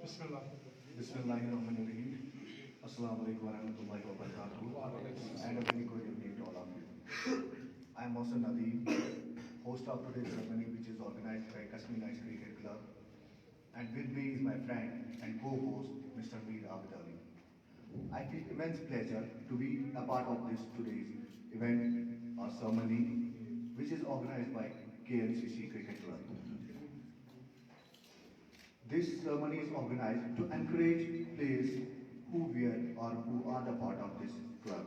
Bismillahirrahmanirrahim. Assalamu alaikum warahmatullahi wabarakatuh. And a very good evening to all of you. I am Mohsen Nadeem, host of today's ceremony, which is organized by Kashmir Knights Cricket Club. And with me is my friend and co-host, Mr. Veer Abid Ali. I feel immense pleasure to be a part of this today's event or ceremony, which is organized by KNCC Cricket Club. This ceremony is organized to encourage players who were or who are the part of this club.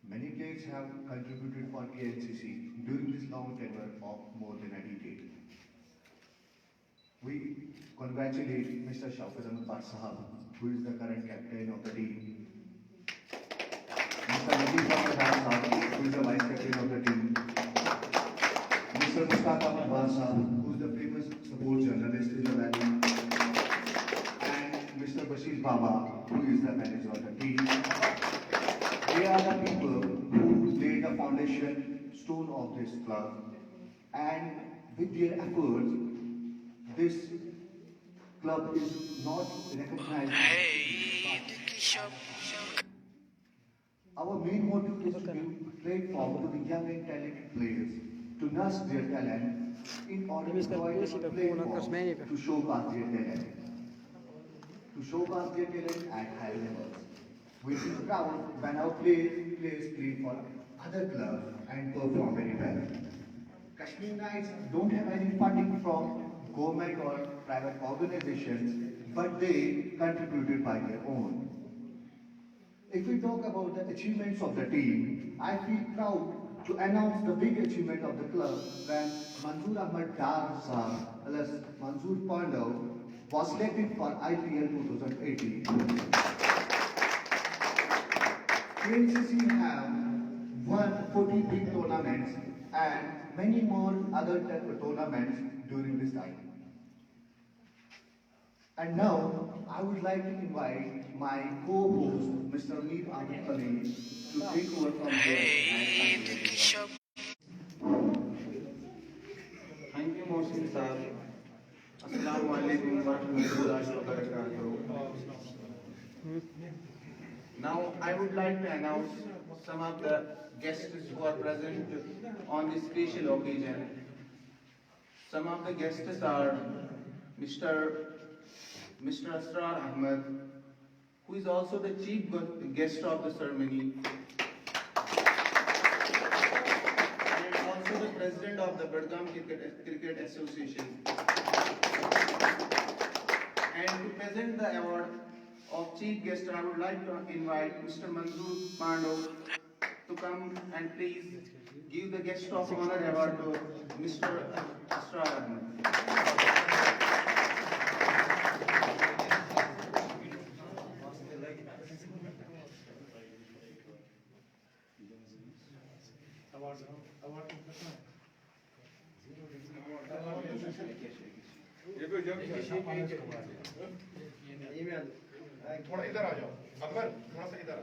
Many players have contributed for KNCC during this long tenure of more than a decade. We congratulate Mr. Shaukat Ahmed Bhat Sahab, who is the current captain of the team. Mr. Latif Ahmed Khan Sahab, who is the vice captain of the team. Mr. Mushtaq Ahmed Bhat Sahab, who is the famous sports journalist in the valley. And Mr. Bashir Baba, who is the manager of the team. They are the people who laid the foundation stone of this club. And with their efforts, this club is not recognized. Our main motive is to give a platform to the young and talented players to nurse their talent in order to provide a platform to showcase their talent. To showcase their talent at high levels. We feel proud when our players play for other clubs and perform very well. Kashmir Knights don't have any funding from government or private organizations, but they contributed by their own. If we talk about the achievements of the team, I feel proud to announce the big achievement of the club when Manzoor Ahmad Dar Sahab, alias Manzoor Pandav, was selected for IPL 2018. KNCC have won 40 big tournaments and many more other tournaments during this time. And now, I would like to invite my co-host, Mr. Veer Abid Ali, to take over from here. Thank you, Mohsen Sahab. Assalamu alaikum wa rahmatullahi wa barakatuh. Now, I would like to announce some of the guests who are present on this special occasion. Some of the guests are Mr. Asrar Ahmed, who is also the chief guest of the ceremony, and also the president of the Badgam Cricket Association. And to present the award of chief guest, I would like to invite Mr. Manzoor Pandav to come and please give the guest of honor award to Mr. Asrar Ahmed. थोड़ा इधर आ जाओ अकबर थोड़ा सा इधर आ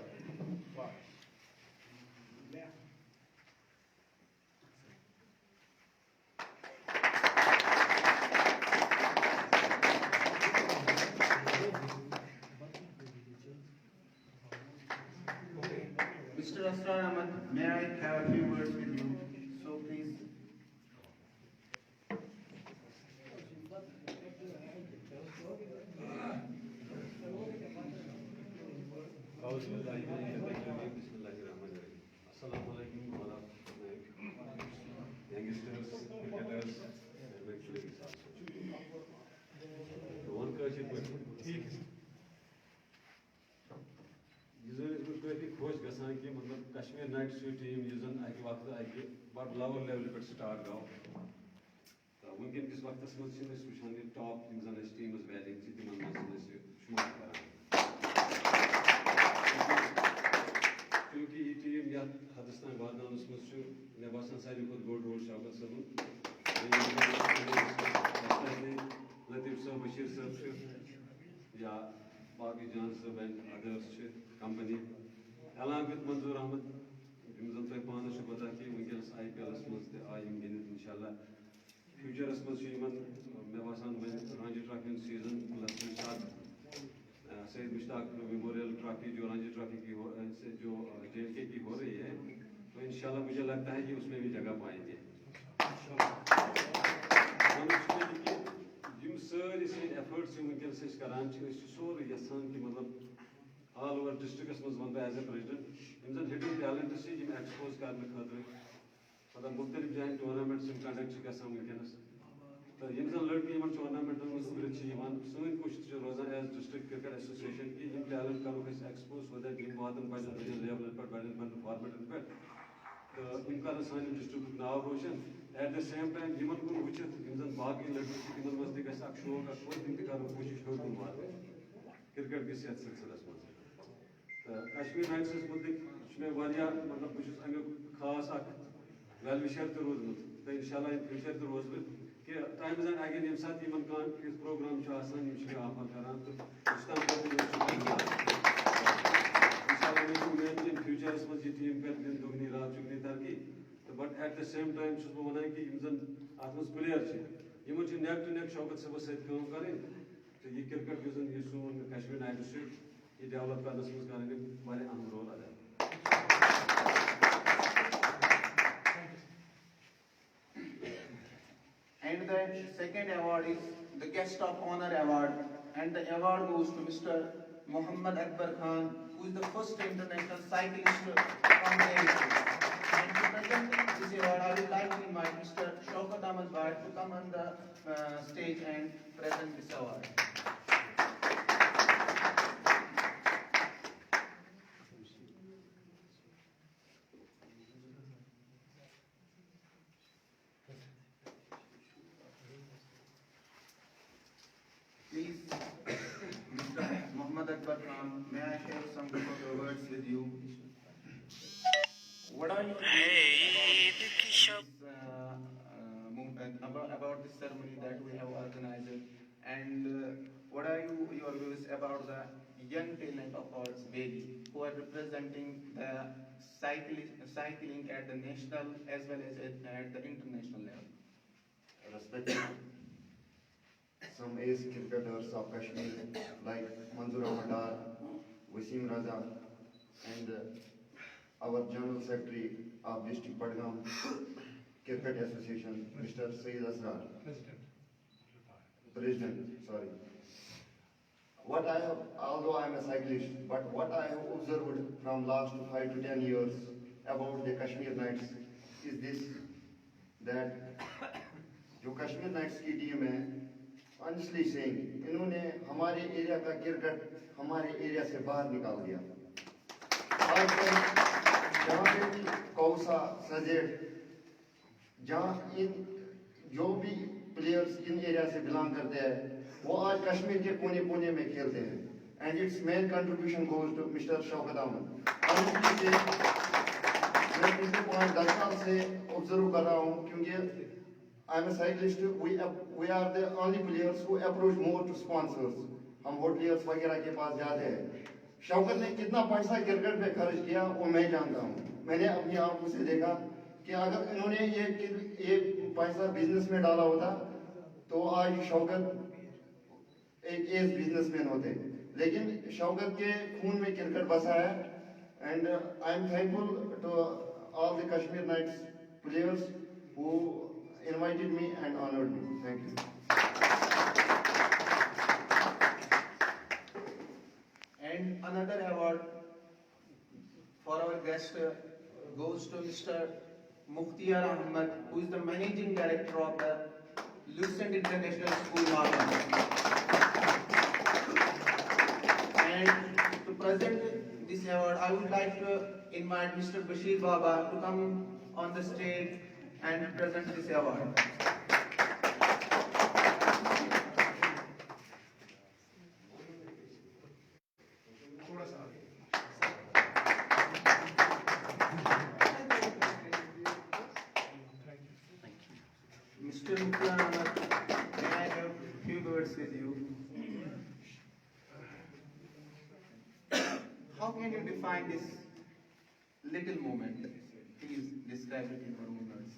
Mr. Asrar Ahmed, may I have a few words with you? So please. Assalamu alaikum wa rahmatullahi youngsters, cricketers, and my colleagues also. So one question ठीक है ये काफी खुश गसान कि मतलब कश्मीर नाइट्स टीम यह जन अक वक्त अक बड़ लोअर लेवल पे स्टार्ट गो तो वनकन किस वक्त वुचान टॉप जन टीम वैलिंग तिमन शुमार कर क्योंकि ये टीम ये हदस तक वातानस मे बासान सारे खुद बोड़ रोल शौकत सबन लतीफ साहब बशीर साहब या बाकी जान साहब and others company along with Manzoor Ahmed यम तुम पान पता कि वनकस IPL मज आय गिंद इंशाल्लाह फ्यूचरस मे बासान वन Ranji trophy season plus trophy जो रणजी ट्रॉफी की जो JNK की हो रही है, तो इंशाल्लाह मुझे लगता है कि उसमें भी जगह पाएंगे। सारी एफर्ट्स वनकस करान सोरे यसान कि मतलब ऑल ओवर डिस्ट्रिक्ट मज वन एज ए प्रेसिडेंट जन हिडन टैलेंट एक्सपोज करने खतर मतलब मुख्तलिफ जान टूर्नामेंट्स कंडक्ट वनकस तो यम जन लड़की इन टूर्नामेंटन मज उभरत सन कोशिश रोजान एज डिस्ट्रिक्ट क्रिकेट एसोसिएशन कि टैलेंट करो एक्सपोज सो दैट वातन बड़न लेवल पे बड़न फॉर्मेटन पे तो इन कर सान district now Roshan eight the same time in कुन वुचित जन बाकी लड़की तिमन मज तक शौक तिम तक कोशिश होकुन वात क्रिकेट किस सिलसिलस मज तो कश्मीर नाइट्स मुतलिक मे मतलब बहुत अमुक खास वेल विशर तो रोजमुत तो इंशाल्लाह इन फ्यूचर तो रोज कि टाइम्स एंड अगेन यम साथ यमन कान प्रोग्राम ऑफर करान तो इंशाल्लाह मे उम्मीद इन फ्यूचरस मज ये टीम कर दिन दुगनी रात चुगनी तरक्की तो but at the same time बह वन कि अत मज प्लेयर यमन नेक टू नेक शौकत सबस सत्म कर तो ये क्रिकेट ये सोन कश्मीर नाइट्स ये डेवलप करने मज कर अहम रोल अदा। And the second award is the Guest of Honor Award, and the award goes to Mr. Muhammad Akbar Khan, who is the first international cyclist from the area. And to present this award, I would like to invite Mr. Shaukat Ahmad Bhatt to come on the stage and present this award. Please, Mr. Muhammad Akbar Khan, may I share some of your words with you? What are your views about this ceremony that we have organized, and what are your views about the young talent of our Bailey who are representing the cycling at the national as well as at the international level? Respected some ace cricketers of Kashmir like Manzoor Ahmad Dar, Wasim Raza, and our General Secretary of District Badgam Cricket Association, Mr. Saeed Asrar. President, sorry. What I have, although I am a cyclist, but what I have observed from last 5 to 10 years about the Kashmir Knights is this, that जो Kashmir nights की team है, honestly saying, इन्होंने हमारे area का cricket हमारे area से बाहर निकाल दिया। आजकल जहाँ पे कौसा, सजेड, जहाँ इन जो भी प्लेयर्स इन एरिया से बिलोंग करते हैं, वो आज कश्मीर के कोने कोने में खेलते हैं। And its main contribution goes to mister Shaukat Ahmad. Honestly से मैं पिछले 5-10 साल से ऑब्जर्व कर रहा हूँ, क्योंकि I am a cyclist. We are the only players who approach more to sponsors. हम होटलियर्स वगैरह के पास जाते हैं। शौकत ने कितना पैसा क्रिकेट पे खर्च किया वो मैं जानता हूँ। मैंने अपनी आंखों से देखा कि अगर इन्होंने ये पैसा बिजनेस में डाला होता तो आज शौकत एक एज बिजनेसमैन होते। लेकिन शौकत के खून में क्रिकेट बसा है। And I am thankful to all the Kashmir Knights players who invited me and honored me. Thank you. And another award for our guest goes to Mr. Mukhtiar Ahmad, who is the Managing Director of the Lucent International School, Harlem. And to present this award, I would like to invite Mr. Bashir Baba to come on the stage and present this award. Mr. Mukhtiar Ahmad, may I have a few words with you? How can you define this little moment? Please describe it in your own words.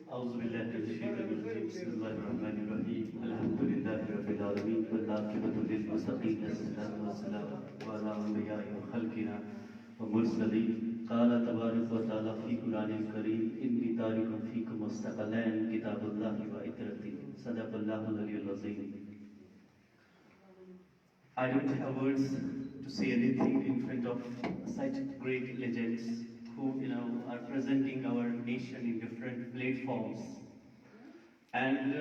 أعوذ بالله من الشيطان الرجيم بسم الله الرحمن الرحيم الحمد لله رب العالمين والعاقبة للمتقين والصلاة والسلام المرسلين قال تبارك وتعالى في قرآن الكريم إني تارك فيكم مستقلين كتاب الله وإترتي صدق الله العلي العظيم. I don't have words to say anything in front of such great legends who, are presenting our nation in different platforms. And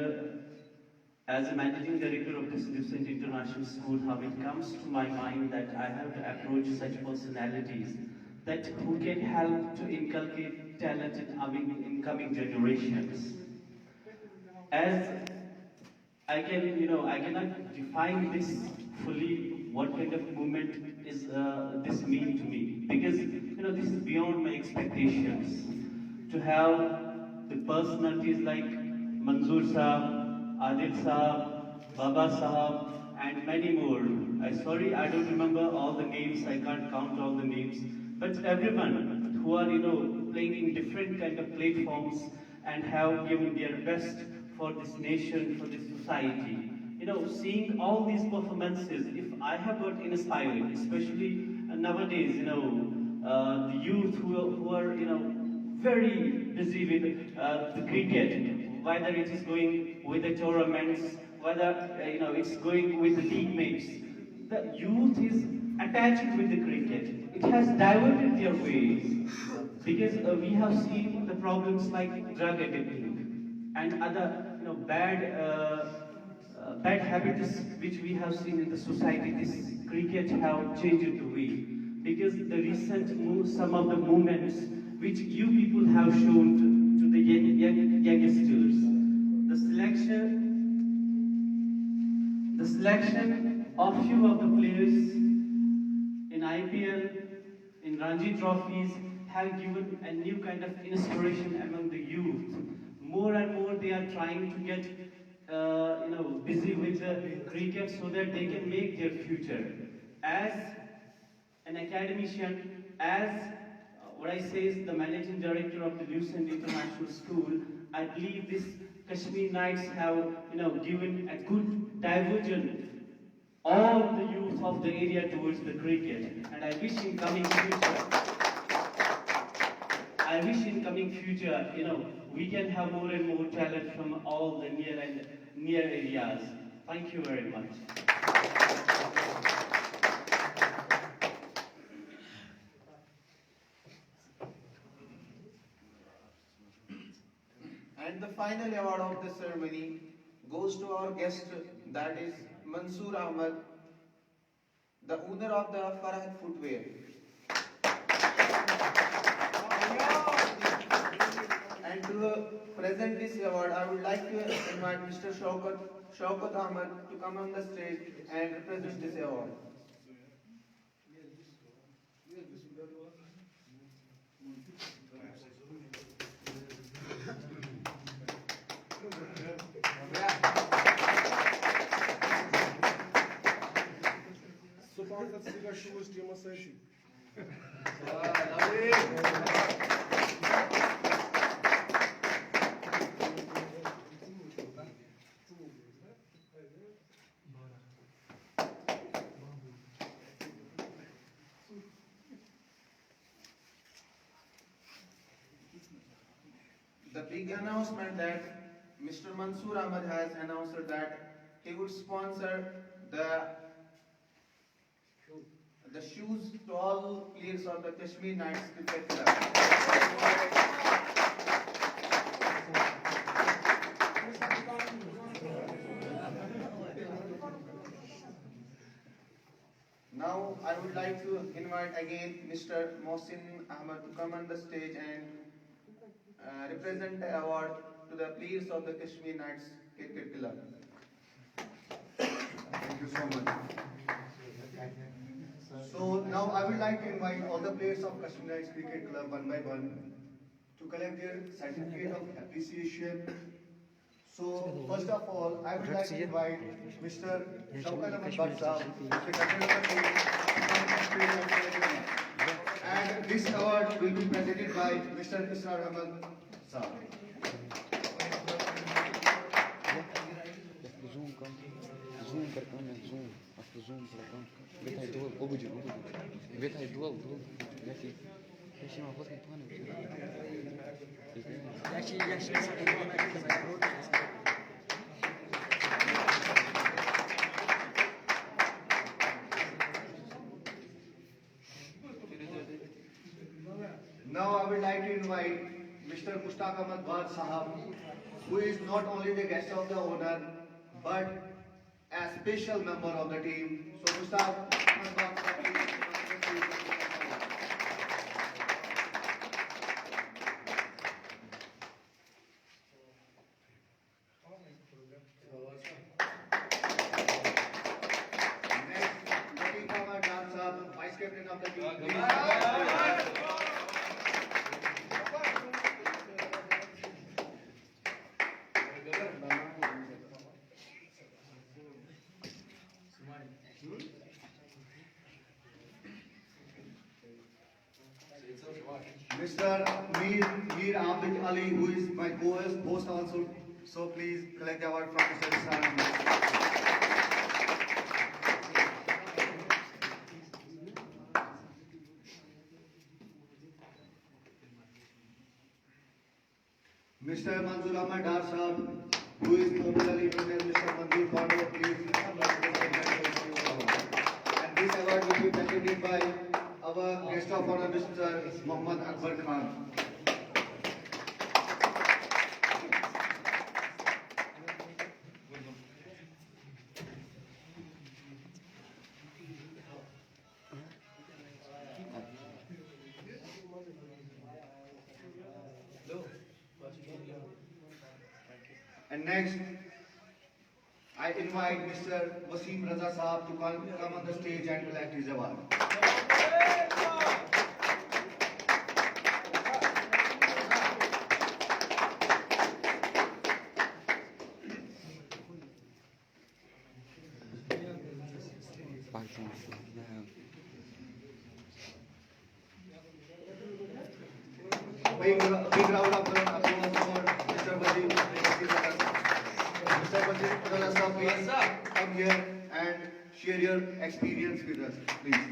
as a managing director of this Lucent International School, how it comes to my mind that I have to approach such personalities that who can help to inculcate talent in incoming generations. As I cannot define this fully. What kind of movement is this mean to me? Because this is beyond my expectations. To have the personalities like Manzoor Saab, Adil Saab, Baba Saab, and many more. I don't remember all the names. I can't count all the names. But everyone who are playing in different kind of platforms and have given their best for this nation, for this society. Seeing all these performances, if I have got inspired, especially nowadays, the youth who are, very busy with the cricket, whether it is going with the tournaments, whether, it's going with the league mates. The youth is attached with the cricket. It has diverted their ways because we have seen the problems like drug addiction and other bad habits which we have seen in the society. This cricket have changed the way because the some of the movements which you people have shown to the youngsters, the selection of few of the players in IPL, in Ranji trophies have given a new kind of inspiration among the youth. More and more they are trying to get busy with cricket so that they can make their future. As an academician, as what I say is the managing director of the Lucent International School, I believe this Kashmir Knights have given a good diversion all the youth of the area towards the cricket, and I wish in coming future, we can have more and more talent from all the near areas. Thank you very much. And the final award of the ceremony goes to our guest, that is Mansoor Ahmed, the owner of the Farhat Footwear. And to present this award, I would like to invite Mr. Shaukat Ahmed to come on the stage and represent this award. The big announcement that Mr. Mansoor Ahmed has announced that he would sponsor the shoes to all players of the Kashmir Knights Cricket Club. Now I would like to invite again Mr. Mohsin Ahmed to come on the stage and represent the award to the players of the Kashmir Knights Cricket Club. Thank you so much. So now I would like to invite all the players of Kashmir Knights Cricket Club one by one to collect their certificate of appreciation. So first of all, I would like to invite Mr. Shaukat Ahmed Bhatt Saab, Secretary of the and this award will be presented by Mr. Israr Ahmed Saab. zoom percam, zoom, aku zoom percam. Betai dua, obuju. Betai dua. Jadi, sih mau foto itu kan? Now I would like to invite Mr. Mushtaq Ahmad Bhat Sahab, who is not only the guest of the owner, but a special member of the team. So Mushtaq Ahmad Bhat Sahab, please. Next, Pradeep Kumar Dar Sahab, Vice Captain of the team. Please. Mr. Mir Abid Ali, who is my co-host also. So please collect the award from Mr. Islam. Mr. Manzoor Ahmad Dar Sahab, who is popularly known as Mr. Manzoor Pando, please. And this award will be presented by our guest of honor, Mr. Muhammad Akbar Khan. And next, I invite Mr. Wasim Raza Sahab to come on the stage and collect his award. Big round of applause for Mr. Wasim Raza. Mr. Wasim Raza Sahab, please come here and share your experience with us, please.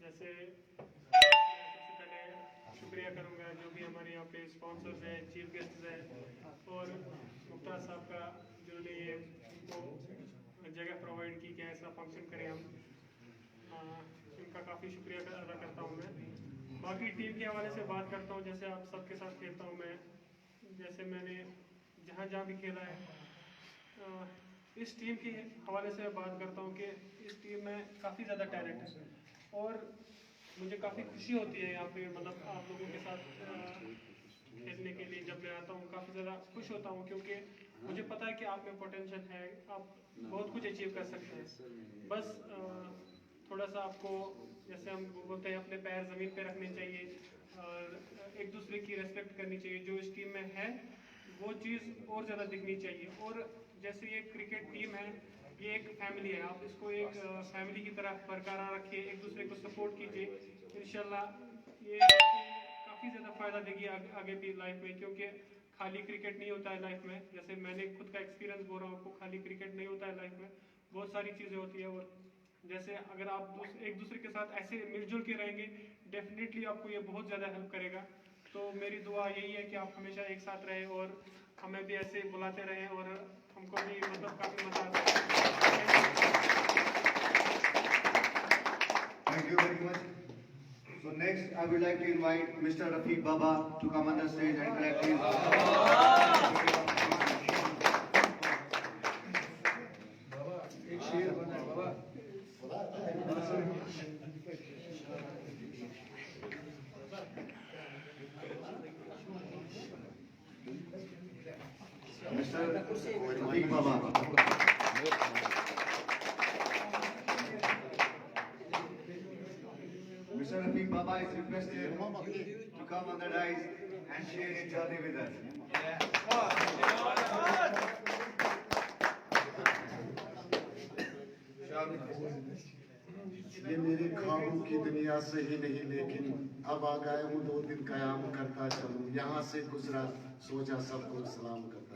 जैसे सबसे पहले शुक्रिया करूंगा जो भी हमारे यहाँ पे स्पॉन्सर्स हैं, चीफ गेस्ट हैं और मुख्तार साहब का जिन्होंने ये को जगह प्रोवाइड की कि ऐसा फंक्शन करें हम, इनका काफ़ी शुक्रिया अदा करता हूँ मैं। बाकी टीम के हवाले से बात करता हूँ, जैसे आप सबके साथ खेलता हूँ मैं, जैसे मैंने जहाँ भी खेला है, इस टीम के हवाले से बात करता हूँ कि इस टीम में काफ़ी ज़्यादा टैलेंट है और मुझे काफ़ी खुशी होती है यहाँ पे, मतलब आप लोगों के साथ खेलने के लिए जब मैं आता हूँ काफ़ी ज़्यादा खुश होता हूँ, क्योंकि मुझे पता है कि आप में पोटेंशियल है, आप बहुत कुछ अचीव कर सकते हैं। बस थोड़ा सा आपको, जैसे हम बोलते हैं, अपने पैर ज़मीन पे रखने चाहिए और एक दूसरे की रेस्पेक्ट करनी चाहिए। जो इस टीम में है वो चीज़ और ज़्यादा दिखनी चाहिए। और जैसे ये क्रिकेट टीम है, ये एक फैमिली है, आप इसको एक फैमिली की तरह बरकरार रखिए, एक दूसरे को सपोर्ट कीजिए, इंशाल्लाह ये काफ़ी ज़्यादा फ़ायदा देगी आगे भी लाइफ में, क्योंकि खाली क्रिकेट नहीं होता है लाइफ में। जैसे मैंने खुद का एक्सपीरियंस बोल रहा हूँ आपको, खाली क्रिकेट नहीं होता है लाइफ में, बहुत सारी चीज़ें होती है। और जैसे अगर आप एक दूसरे के साथ ऐसे मिलजुल के रहेंगे, डेफिनेटली आपको ये बहुत ज़्यादा हेल्प करेगा। तो मेरी दुआ यही है कि आप हमेशा एक साथ रहें और हमें भी ऐसे बुलाते रहें और हमको भी मतलब काफ़ी मजा आता है। Thank you very much. So next, I would like to invite Mr. Rafiq Baba to come on the stage and collect his. Mr. Rafiq Baba. Mr. Rafiq Baba is requested to come on the dais and share his journey with us. ये मेरे ख्वाबों की दुनिया से ही नहीं, लेकिन अब आ गए हूँ 2 दिन कयाम करता चलूँ, यहाँ से गुजरा सोचा सबको सलाम करता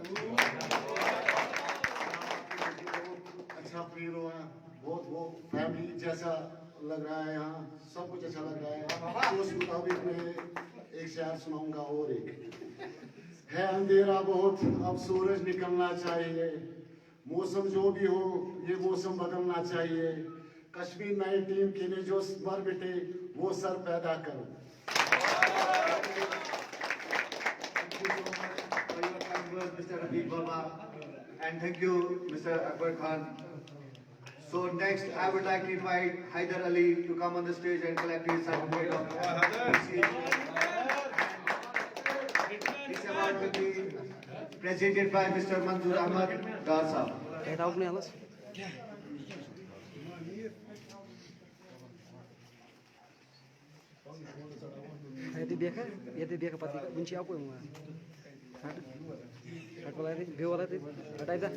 अच्छा फील हुआ, बहुत वो फैमिली जैसा लग रहा है, यहाँ सब कुछ अच्छा लग रहा है। तो उस मुताबिक मैं एक शायर सुनाऊंगा और एक है अंधेरा बहुत, अब सूरज निकलना चाहिए, मौसम जो भी हो ये मौसम बदलना चाहिए, कश्मीर नई टीम के लिए जो मर मिटे वो सर पैदा करो। Mr. Rafiq Baba, and thank you, Mr. Akbar Khan. So next, I would like to invite Haider Ali to come on the stage and collect his certificate of appreciation. This award will be presented by Mr. Manzoor Ahmad Dar Sahab. Kijk ook niet alles. Jadi dia ke pati kunci apa yang mau? Hot वाला थे, भे वाला थे, हटाई था,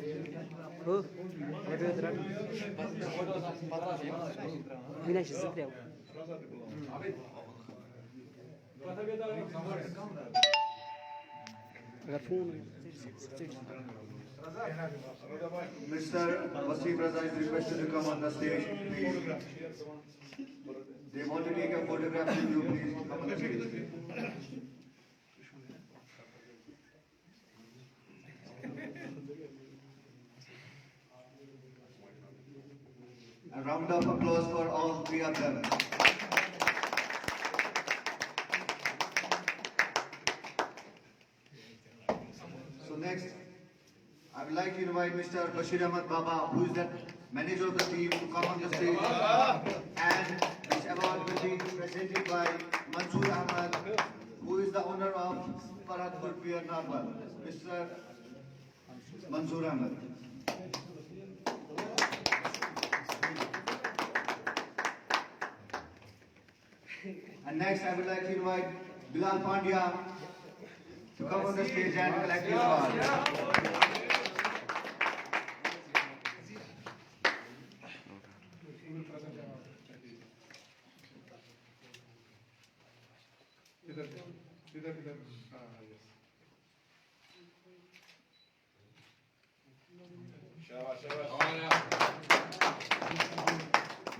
हो, हटे उधर, बिना चीज़ से अगर phone Mr. Wasim Raza is requested to come on the stage, please. They want to take a photograph with you, please come on the stage. A round of applause for all three of them. So next, I would like to invite Mr. Bashir Ahmad Baba, who is the manager of the team, to come on the stage. And this award will be presented by Manzoor Ahmad, who is the owner of Faradpur Pier Narwal. Mr. Manzoor Ahmad. And next, I would like to invite Bilal Pandya to come on the stage and collect his award.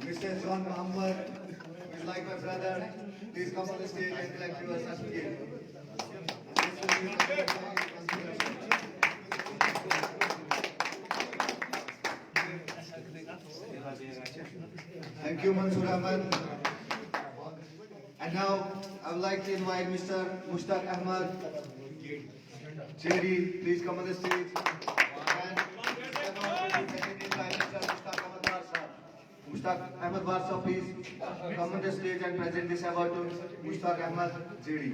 Mr. John Muhammad, who is like my brother, please come on the stage and collect your certificate. Thank you, Manzoor Ahmad. And now, I would like to invite Mr. Mushtaq Ahmad JD, please come on the stage. And presented by Mr. Mushtaq Ahmad Warsa. Mushtaq Ahmad Warsa, please come on the stage and present this award to Mushtaq Ahmad JD.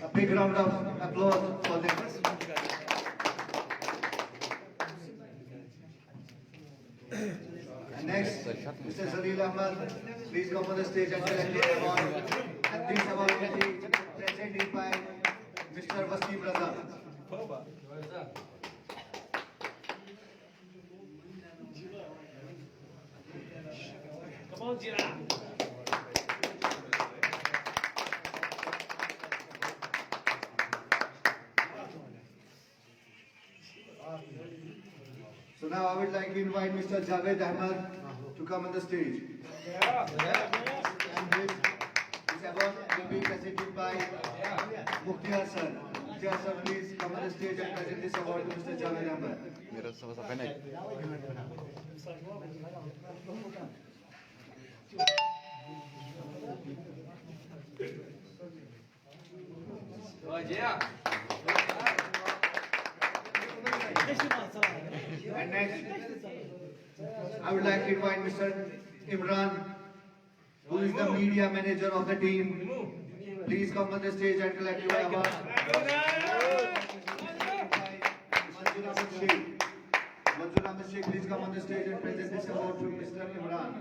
A big round of applause for them. And next, Mr. Zalil Ahmad, please come on the stage and collect the award. And this award will be presented by Mr. Wasim Raza. Come on, Jira. So now I would like to invite Mr. Javed Ahmad to come on the stage. And this award will be presented by Mukhtiar sir. Mukhtiar sir, please come on the stage and present this award to Mr. Javed Ahmad. मेरा सब है And next, I would like to invite Mr. Imran, who is the media manager of the team. Please come on the stage and collect your award. Manzoor Ahmad Sheikh. Manzoor Ahmad Sheikh, please come on the stage and present this award to Mr. Imran.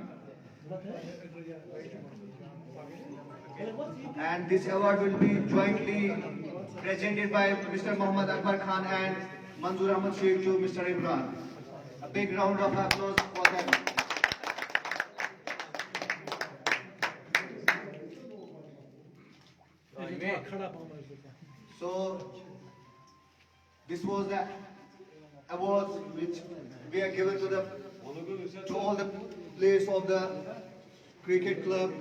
And this award will be jointly presented by Mr. Muhammad Akbar Khan and Manzoor Ahmad Sheikh to Mr. Imran. A big round of applause for them. So this was the awards which we are given to all the players of the cricket club.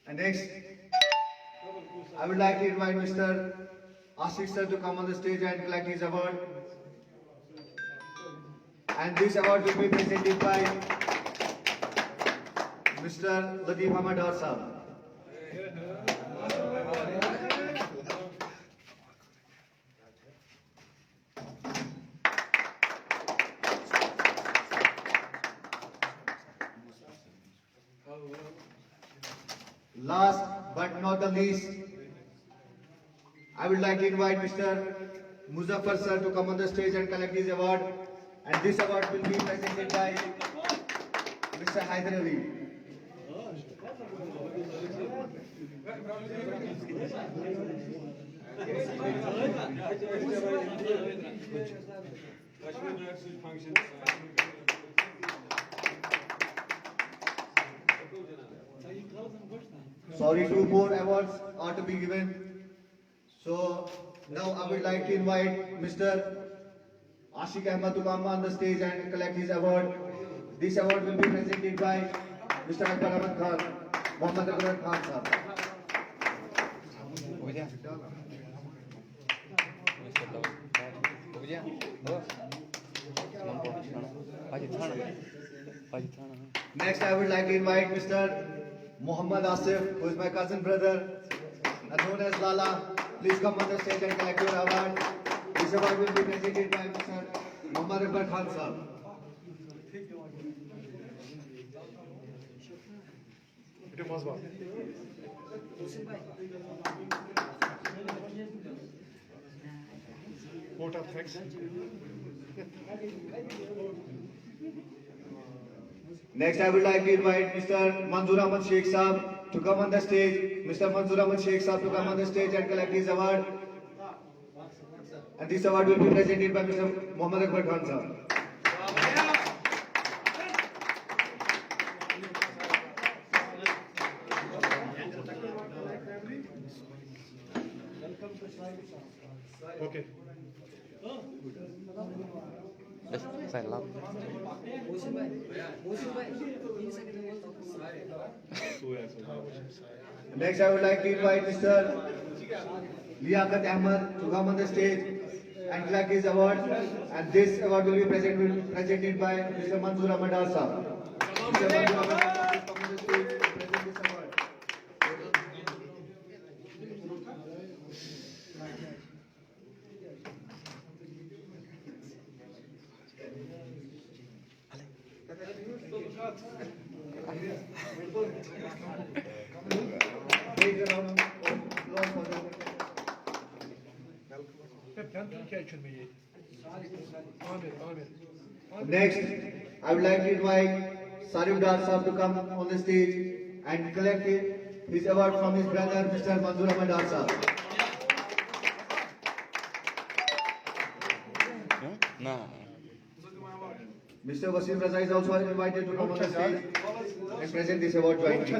And next, I would like to invite Mr. Ashik sir to come on the stage and collect his award. And this award will be presented by Mr. Latif Ahmad Dar sahab. Last but not the least, I would like to invite Mr. Muzaffar sir to come on the stage and collect his award. And this award will be presented by Mr. Haider Ali. Sorry, 2 more awards are to be given. So now I would like to invite Mr. Ashik Ahmad to come on the stage and collect his award. This award will be presented by Mr. Akbar Ahmad Khan, Muhammad Akbar Khan sahab. Next, I would like to invite Mr. Muhammad Asif, who is my cousin brother, known as Lala. Please come on the stage and collect your award. This award will be presented by Mr. Muhammad Akbar Khan sahab. Vote of thanks. Next, I would like to invite Mr. Manzoor Ahmad Sheikh Saab to come on the stage. Mr. Manzoor Ahmad Sheikh Saab to come on the stage and collect his award. And this award will be presented by Mr. Muhammad Akbar Khan Saab. Okay. Saya lap. Next, I would like to invite Mr. Liaquat Ahmad to come on the stage and collect his award. And this award will be presented by Mr. Manzoor Ahmad Dar sahab. Mr. Manzoor Ahmad Dar sahab, come on the stage to present this award. Big round of applause for them. Next, I would like to invite Sarif Dar sahab to come on the stage and collect his award from his brother, Mr. Manzoor Ahmad Dar sahab. Nah. Mr. Wasim Raza is also invited to come on the stage and present this award jointly.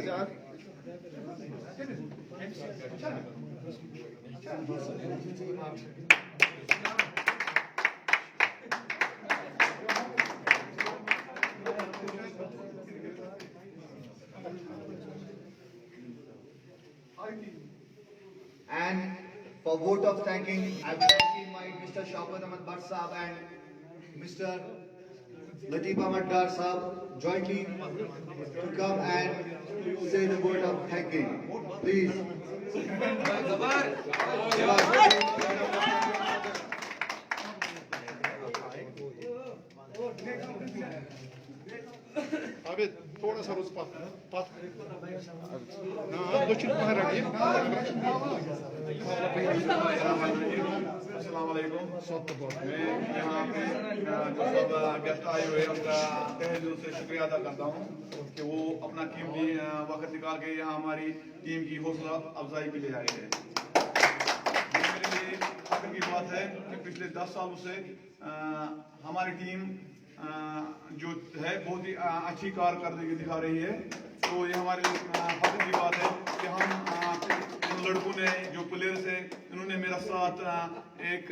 And for vote of thanking, I would like to invite Mr. Shaukat Ahmad Bhatt Sahab and Mr. Latif Ahmad Dar Sahab jointly to come and say the word of thanking. Please. Abi थोड़ा सा उस पात ना दक्षिण बाहर आइए अस्सलाम वालेकुम मैं यहाँ पे जो सब गेस्ट आए हुए हैं उनका तहे दिल से शुक्रिया अदा करता हूँ कि वो अपना कीमती वक्त निकाल के यहाँ हमारी टीम की हौसला अफजाई के लिए आए हैं। ये मेरे लिए फख्र की बात है कि पिछले 10 सालों से हमारी टीम जो है बहुत ही अच्छी कारकर्दगी दिखा रही है। तो ये हमारे लिए फख्र की बात है कि हम इन लड़कों ने जो प्लेयर्स है इन्होंने मेरा साथ एक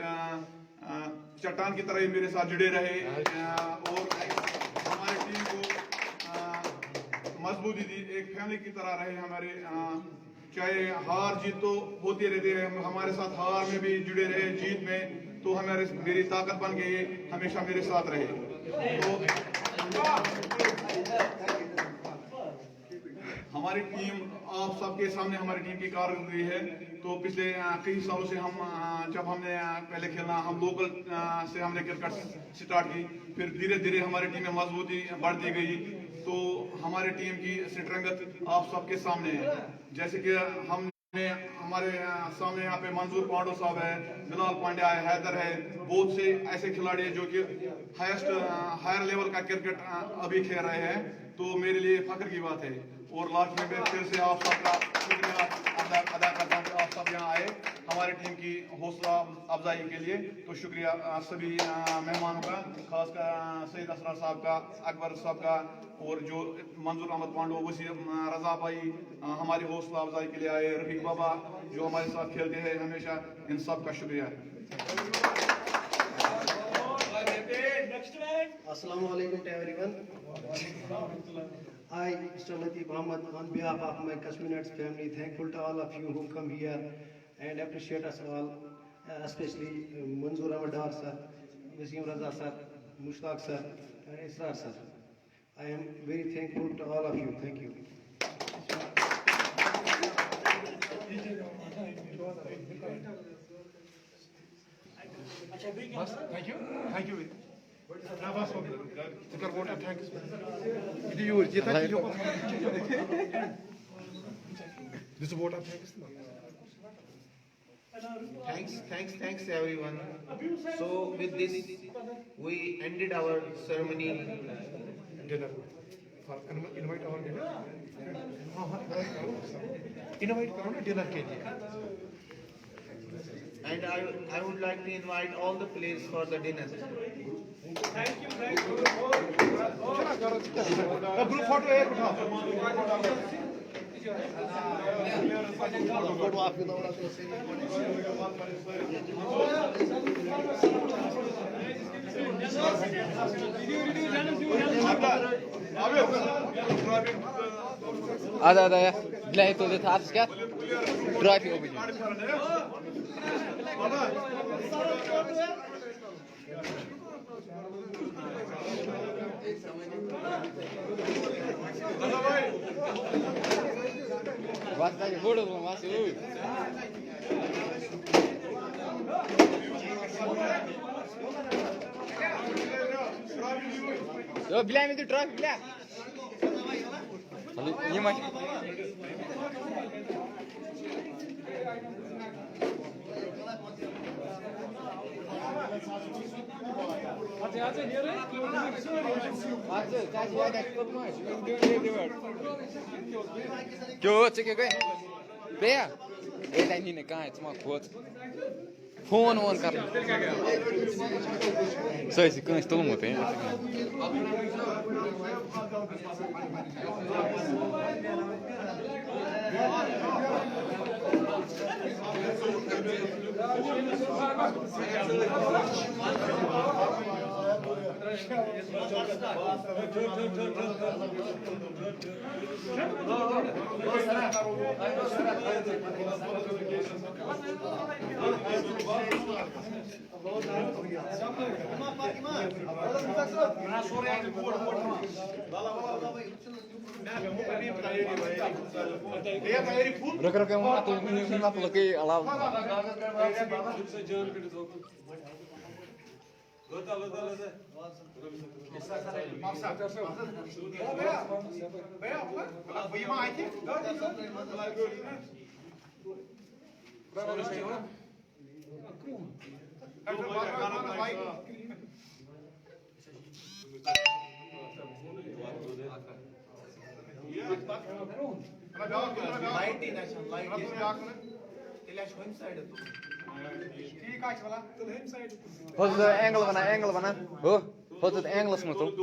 चट्टान की तरह मेरे साथ जुड़े रहे और हमारी टीम को मजबूती दी, एक फैमिली की तरह रहे हमारे। चाहे हार जीत तो होती रहती है, हमारे साथ हार में भी जुड़े रहे, जीत में तो मेरी ताकत बन गई, हमेशा मेरे साथ रहे। तो हमारी टीम आप सबके सामने हमारी टीम की कारकर्दगी है। तो पिछले कई सालों से हम जब हमने पहले खेलना हम लोकल से हमने क्रिकेट स्टार्ट की, फिर धीरे धीरे हमारी टीम में मजबूती बढ़ती गई। तो हमारी टीम की स्ट्रेंथ आप सबके सामने है। जैसे कि हमने हमारे सामने यहाँ पे मंजूर पांडो साहब है, बिलाल पांड्या है, हैदर है, बहुत से ऐसे खिलाड़ी हैं जो कि हायर लेवल का क्रिकेट अभी खेल रहे हैं। तो मेरे लिए फख्र की बात है। और लास्ट में मैं फिर से आप सबका शुक्रिया अदा करता हूँ कि आप सब यहाँ आए हमारी टीम की हौसला अफजाई के लिए। तो शुक्रिया सभी मेहमानों का, खासकर सईद असरार साहब का, अकबर साहब का, और जो मंजूर अहमद पांडो, वसीम रजा भाई हमारी हौसला अफजाई के लिए आए, रफीक बाबा जो हमारे साथ खेलते हैं हमेशा, इन सब का शुक्रिया। Assalamu alaikum to everyone. I, Mr. Latif Ahmad, on behalf of my Kashmir family, thankful to all of you who come here and appreciate us all, especially Manzoor Ahmad Dar sir, Wasim Raza sir, Mushtaq sir, and Israr sir. I am very thankful to all of you. Thank you. Thank you. Thank you. This is what I'm Thanks everyone. So with this we ended our ceremony. dinner. Invite our dinner. Invite करो ना dinner के लिए. And I would like to invite all the players for the dinner. Thank you. Group photo है उठाओ. Photo आप هذا يا بلاي تو ذات عارف كات درايفي اوبجي بس تاني فوتو ما سوي يو بلاي من درايف بلاي не мать Yo, check it again. There. Hey, I need a guy. It's my quote. Phone on car. So it's going to storm with him. Creo que una coloquei a lá. Angle bana. Oh. Wat het Engels moet doen.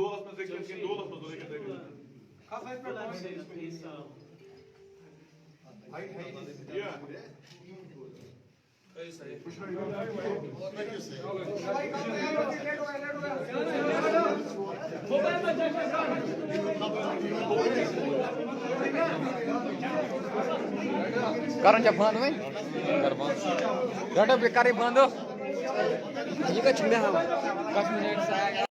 Yeah. Karın band वही कर बंद रटो बेकारी बंद हो ये का छिंदा हम 10 minute से